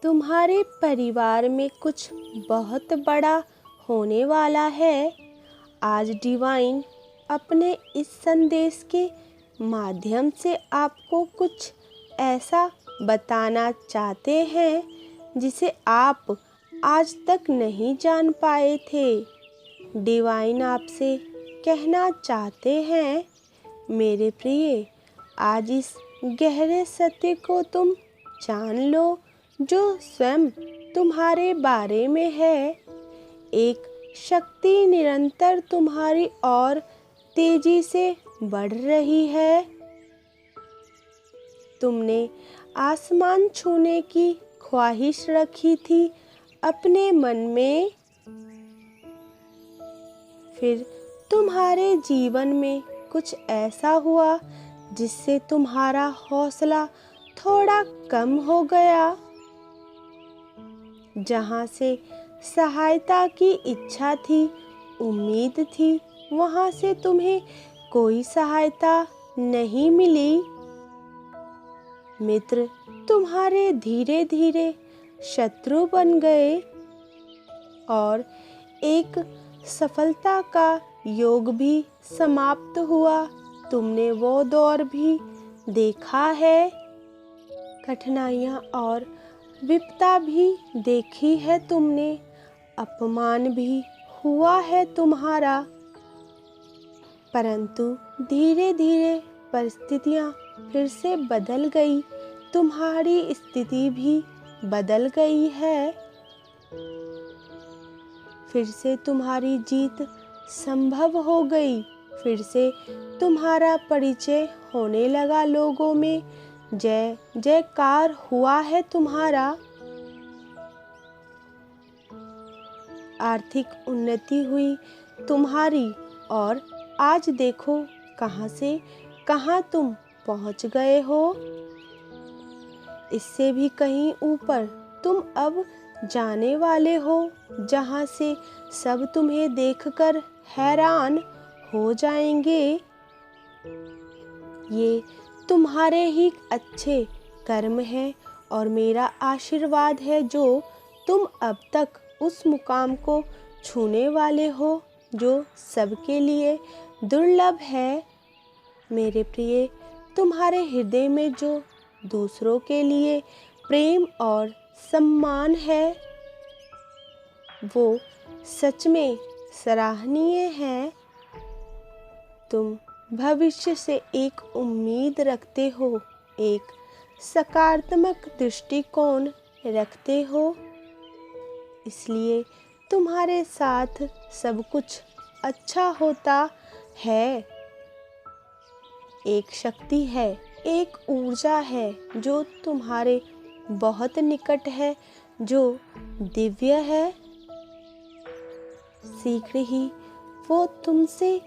तुम्हारे परिवार में कुछ बहुत बड़ा होने वाला है। आज डिवाइन अपने इस संदेश के माध्यम से आपको कुछ ऐसा बताना चाहते हैं जिसे आप आज तक नहीं जान पाए थे। डिवाइन आपसे कहना चाहते हैं, मेरे प्रिय, आज इस गहरे सत्य को तुम जान लो जो स्वयं तुम्हारे बारे में है। एक शक्ति निरंतर तुम्हारी ओर तेजी से बढ़ रही है। तुमने आसमान छूने की ख्वाहिश रखी थी अपने मन में, फिर तुम्हारे जीवन में कुछ ऐसा हुआ जिससे तुम्हारा हौसला थोड़ा कम हो गया। जहाँ से सहायता की इच्छा थी, उम्मीद थी, वहाँ से तुम्हें कोई सहायता नहीं मिली। मित्र तुम्हारे धीरे धीरे शत्रु बन गए और एक सफलता का योग भी समाप्त हुआ। तुमने वो दौर भी देखा है, कठिनाइयाँ और विपदा भी देखी है तुमने, अपमान भी हुआ है तुम्हारा। परंतु धीरे धीरे परिस्थितियाँ फिर से बदल गई, तुम्हारी स्थिति भी बदल गई है। फिर से तुम्हारी जीत संभव हो गई, फिर से तुम्हारा परिचय होने लगा लोगों में, जय जयकार हुआ है तुम्हारा। आर्थिक उन्नति हुई तुम्हारी और आज देखो कहाँ से कहाँ तुम पहुँच गए हो। इससे भी कहीं ऊपर तुम अब जाने वाले हो, जहाँ से सब तुम्हें देखकर हैरान हो जाएंगे। ये तुम्हारे ही अच्छे कर्म हैं और मेरा आशीर्वाद है जो तुम अब तक उस मुकाम को छूने वाले हो जो सबके लिए दुर्लभ है। मेरे प्रिय, तुम्हारे हृदय में जो दूसरों के लिए प्रेम और सम्मान है, वो सच में सराहनीय है। तुम भविष्य से एक उम्मीद रखते हो, एक सकारात्मक दृष्टिकोण रखते हो, इसलिए तुम्हारे साथ सब कुछ अच्छा होता है। एक शक्ति है, एक ऊर्जा है जो तुम्हारे बहुत निकट है, जो दिव्य है। शीघ्र ही वो तुमसे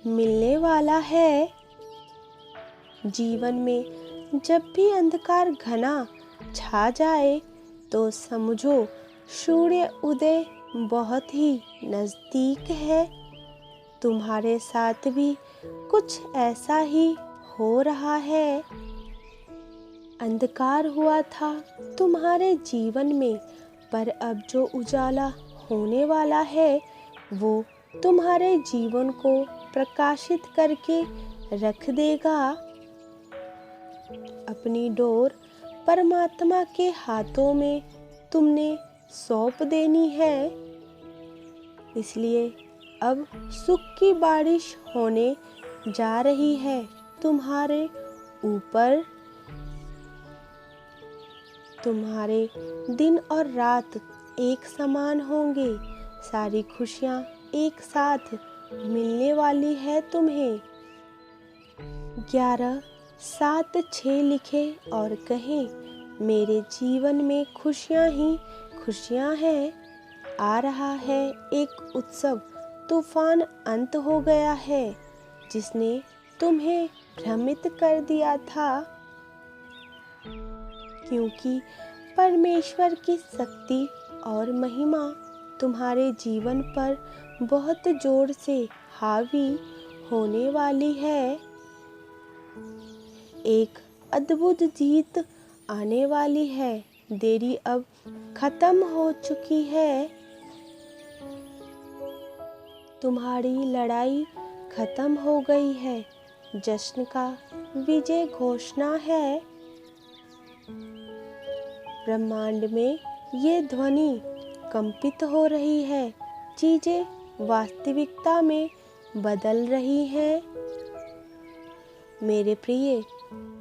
मिलने वाला है। जीवन में जब भी अंधकार घना छा जाए तो समझो सूर्य उदय बहुत ही नज़दीक है। तुम्हारे साथ भी कुछ ऐसा ही हो रहा है। अंधकार हुआ था तुम्हारे जीवन में, पर अब जो उजाला होने वाला है वो तुम्हारे जीवन को प्रकाशित करके रख देगा। अपनी डोर परमात्मा के हाथों में तुमने सौंप देनी है। इसलिए अब सुख की बारिश होने जा रही है तुम्हारे ऊपर। तुम्हारे दिन और रात एक समान होंगे, सारी खुशियाँ एक साथ मिलने वाली है तुम्हें। 11 7 6 लिखे और कहें, मेरे जीवन में खुशियाँ ही खुशियाँ हैं। आ रहा है एक उत्सव, तूफान अंत हो गया है जिसने तुम्हें भ्रमित कर दिया था, क्योंकि परमेश्वर की शक्ति और महिमा तुम्हारे जीवन पर बहुत जोर से हावी होने वाली है। एक अद्भुत जीत आने वाली है। देरी अब खत्म हो चुकी है। तुम्हारी लड़ाई खत्म हो गई है। जश्न का विजय घोषणा है। ब्रह्मांड में ये ध्वनि कंपित हो रही है। चीजें वास्तविकता में बदल रही हैं। मेरे प्रिय,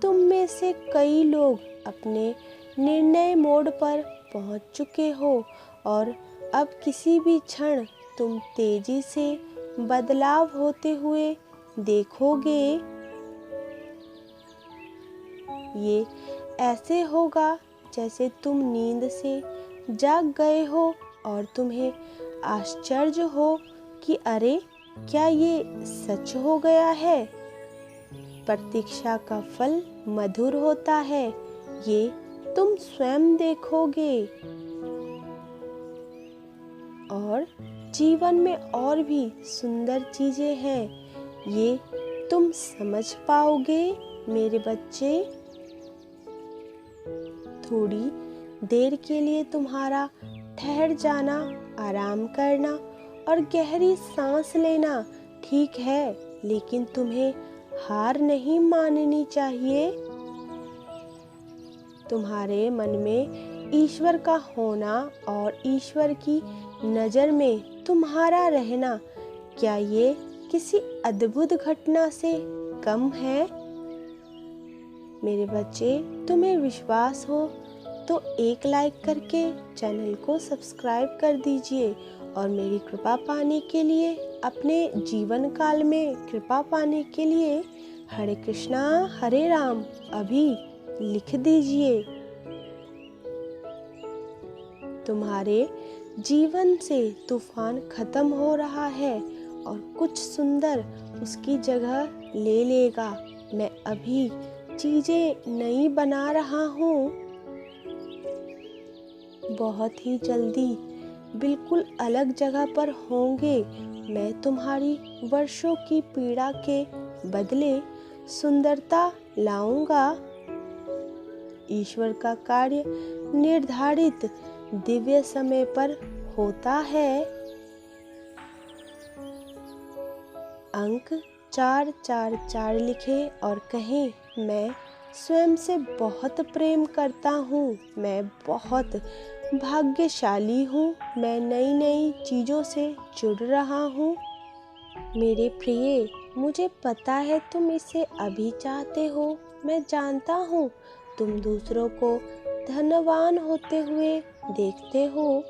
तुम में से कई लोग अपने निर्णय मोड़ पर पहुंच चुके हो और अब किसी भी क्षण तुम तेजी से बदलाव होते हुए देखोगे। ये ऐसे होगा जैसे तुम नींद से जाग गए हो और तुम्हें आश्चर्य हो कि अरे, क्या ये सच हो गया है। प्रतीक्षा का फल मधुर होता है, ये तुम स्वयं देखोगे। और जीवन में और भी सुंदर चीजें हैं, ये तुम समझ पाओगे मेरे बच्चे। थोड़ी देर के लिए तुम्हारा ठहर जाना, आराम करना और गहरी सांस लेना ठीक है, लेकिन तुम्हें हार नहीं माननी चाहिए। तुम्हारे मन में ईश्वर का होना और ईश्वर की नज़र में तुम्हारा रहना, क्या ये किसी अद्भुत घटना से कम है। मेरे बच्चे, तुम्हें विश्वास हो तो एक लाइक करके चैनल को सब्सक्राइब कर दीजिए और मेरी कृपा पाने के लिए, अपने जीवन काल में कृपा पाने के लिए हरे कृष्णा हरे राम अभी लिख दीजिए। तुम्हारे जीवन से तूफान खत्म हो रहा है और कुछ सुंदर उसकी जगह ले लेगा। मैं अभी चीजें नई बना रहा हूँ। बहुत ही जल्दी बिल्कुल अलग जगह पर होंगे। मैं तुम्हारी वर्षों की पीड़ा के बदले सुंदरता लाऊंगा। ईश्वर का कार्य निर्धारित दिव्य समय पर होता है। अंक 444 लिखें और कहें, मैं स्वयं से बहुत प्रेम करता हूँ। मैं बहुत भाग्यशाली हूँ। मैं नई नई चीज़ों से जुड़ रहा हूँ। मेरे प्रिय, मुझे पता है तुम इसे अभी चाहते हो। मैं जानता हूँ तुम दूसरों को धनवान होते हुए देखते हो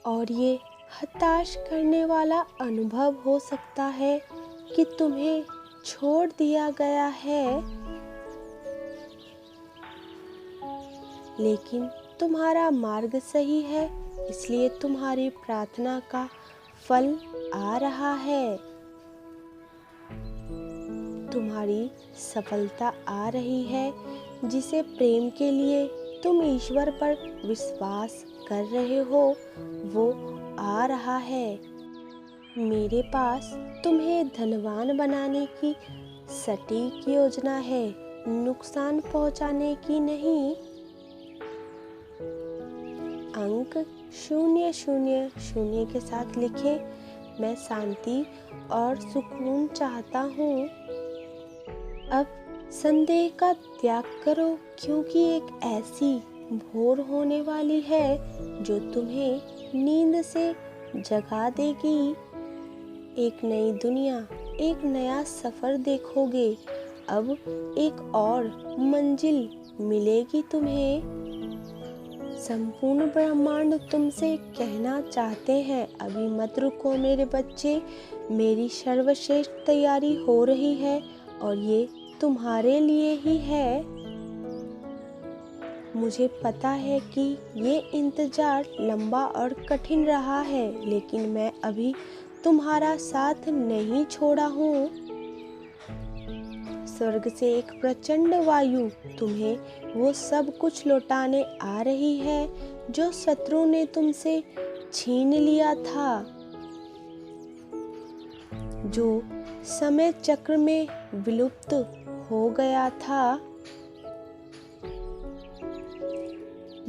और ये हताश करने वाला अनुभव हो सकता है कि तुम्हें छोड़ दिया गया है, लेकिन तुम्हारा मार्ग सही है, इसलिए तुम्हारी प्रार्थना का फल आ रहा है। तुम्हारी सफलता आ रही है, जिसे प्रेम के लिए तुम ईश्वर पर विश्वास कर रहे हो, वो आ रहा है। मेरे पास तुम्हें धनवान बनाने की सटीक योजना है, नुकसान पहुंचाने की नहीं। अंक 000 के साथ लिखें, मैं शांति और सुकून चाहता हूँ। अब संदेह का त्याग करो, क्योंकि एक ऐसी भोर होने वाली है जो तुम्हें नींद से जगा देगी। एक नई दुनिया, एक नया सफर देखोगे। अब एक और मंजिल मिलेगी तुम्हें। संपूर्ण ब्रह्मांड तुमसे कहना चाहते हैं, अभी मत रुको मेरे बच्चे। मेरी सर्वश्रेष्ठ तैयारी हो रही है और ये तुम्हारे लिए ही है। मुझे पता है कि ये इंतजार लंबा और कठिन रहा है, लेकिन मैं अभी तुम्हारा साथ नहीं छोड़ा हूँ। स्वर्ग से एक प्रचंड वायु तुम्हें वो सब कुछ लौटाने आ रही है जो शत्रु ने तुमसे छीन लिया था, जो समय चक्र में विलुप्त हो गया था।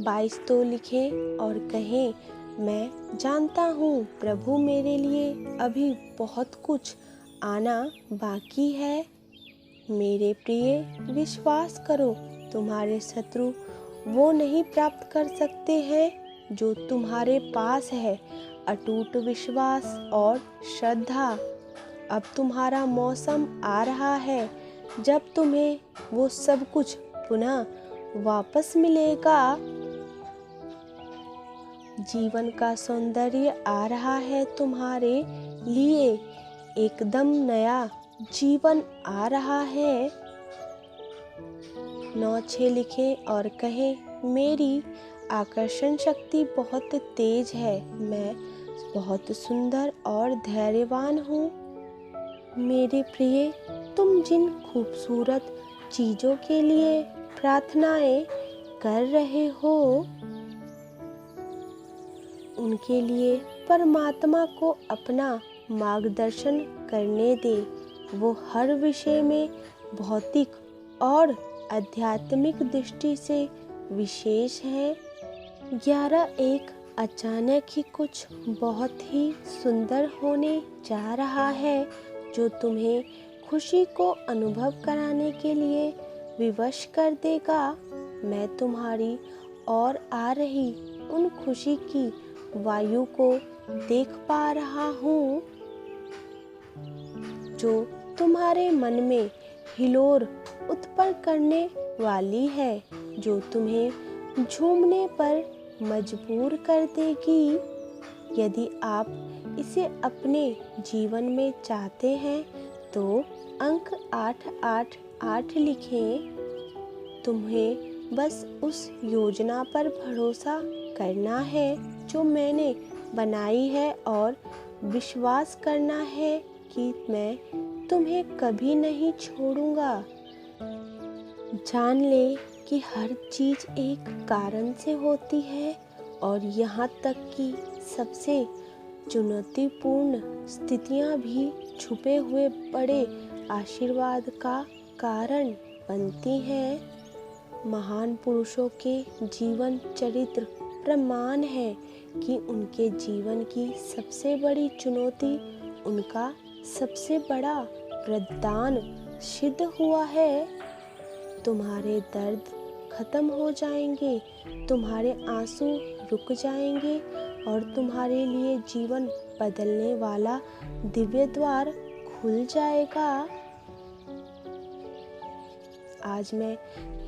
22 तो लिखें और कहें, मैं जानता हूँ प्रभु मेरे लिए अभी बहुत कुछ आना बाकी है। मेरे प्रिय, विश्वास करो, तुम्हारे शत्रु वो नहीं प्राप्त कर सकते हैं जो तुम्हारे पास है। अटूट विश्वास और श्रद्धा। अब तुम्हारा मौसम आ रहा है जब तुम्हें वो सब कुछ पुनः वापस मिलेगा। जीवन का सौंदर्य आ रहा है तुम्हारे लिए, एकदम नया जीवन आ रहा है। 9-6 लिखें और कहें, मेरी आकर्षण शक्ति बहुत तेज है। मैं बहुत सुंदर और धैर्यवान हूँ। मेरे प्रिय, तुम जिन खूबसूरत चीज़ों के लिए प्रार्थनाएं कर रहे हो, उनके लिए परमात्मा को अपना मार्गदर्शन करने दे। वो हर विषय में भौतिक और आध्यात्मिक दृष्टि से विशेष है। 11-1 अचानक ही कुछ बहुत ही सुंदर होने जा रहा है जो तुम्हें खुशी को अनुभव कराने के लिए विवश कर देगा। मैं तुम्हारी ओर आ रही उन खुशी की वायु को देख पा रहा हूँ जो तुम्हारे मन में हिलोर उत्पन्न करने वाली है, जो तुम्हें झूमने पर मजबूर कर देगी। यदि आप इसे अपने जीवन में चाहते हैं तो अंक 888 लिखें। तुम्हें बस उस योजना पर भरोसा करना है जो मैंने बनाई है और विश्वास करना है कि मैं तुम्हें कभी नहीं छोड़ूंगा। जान ले कि हर चीज़ एक कारण से होती है और यहाँ तक कि सबसे चुनौतीपूर्ण स्थितियाँ भी छुपे हुए बड़े आशीर्वाद का कारण बनती हैं। महान पुरुषों के जीवन चरित्र प्रमाण है कि उनके जीवन की सबसे बड़ी चुनौती उनका सबसे बड़ा वरदान सिद्ध हुआ है। तुम्हारे दर्द खत्म हो जाएंगे, तुम्हारे आंसू रुक जाएंगे और तुम्हारे लिए जीवन बदलने वाला दिव्य द्वार खुल जाएगा। आज मैं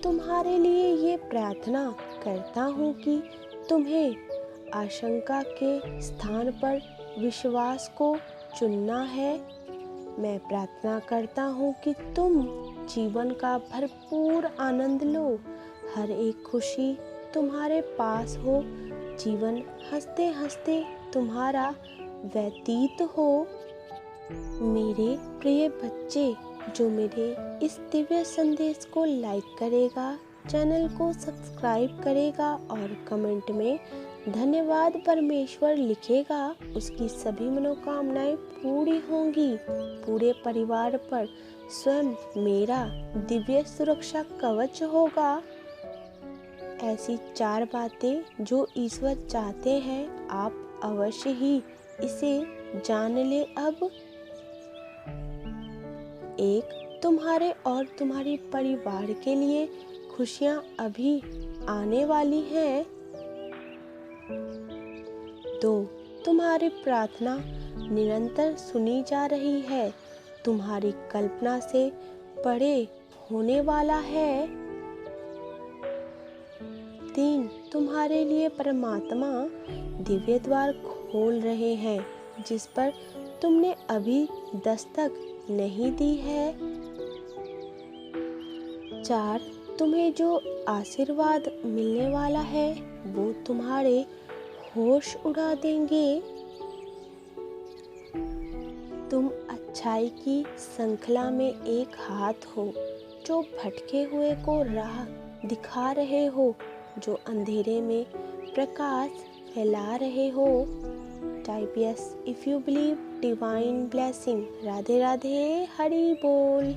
तुम्हारे लिए ये प्रार्थना करता हूँ कि तुम्हें आशंका के स्थान पर विश्वास को चुनना है। मैं प्रार्थना करता हूँ कि तुम जीवन का भरपूर आनंद लो, हर एक खुशी तुम्हारे पास हो, जीवन हंसते हंसते तुम्हारा व्यतीत हो। मेरे प्रिय बच्चे, जो मेरे इस दिव्य संदेश को लाइक करेगा, चैनल को सब्सक्राइब करेगा और कमेंट में धन्यवाद परमेश्वर लिखेगा, उसकी सभी मनोकामनाएं पूरी होंगी। पूरे परिवार पर स्वयं मेरा दिव्य सुरक्षा कवच होगा। ऐसी 4 बातें जो ईश्वर चाहते हैं, आप अवश्य ही इसे जान ले। अब 1, तुम्हारे और तुम्हारे परिवार के लिए खुशियां अभी आने वाली हैं। 2, तुम्हारी प्रार्थना निरंतर सुनी जा रही है, तुम्हारी कल्पना से परे होने वाला है। 3, तुम्हारे लिए परमात्मा दिव्य द्वार खोल रहे हैं जिस पर तुमने अभी दस्तक नहीं दी है। 4, तुम्हें जो आशीर्वाद मिलने वाला है वो तुम्हारे होश उड़ा देंगे। तुम अच्छाई की श्रृंखला में एक हाथ हो, जो भटके हुए को राह दिखा रहे हो, जो अंधेरे में प्रकाश फैला रहे हो। Type yes if you believe. Divine blessing. Radhe Radhe, Hari बोल।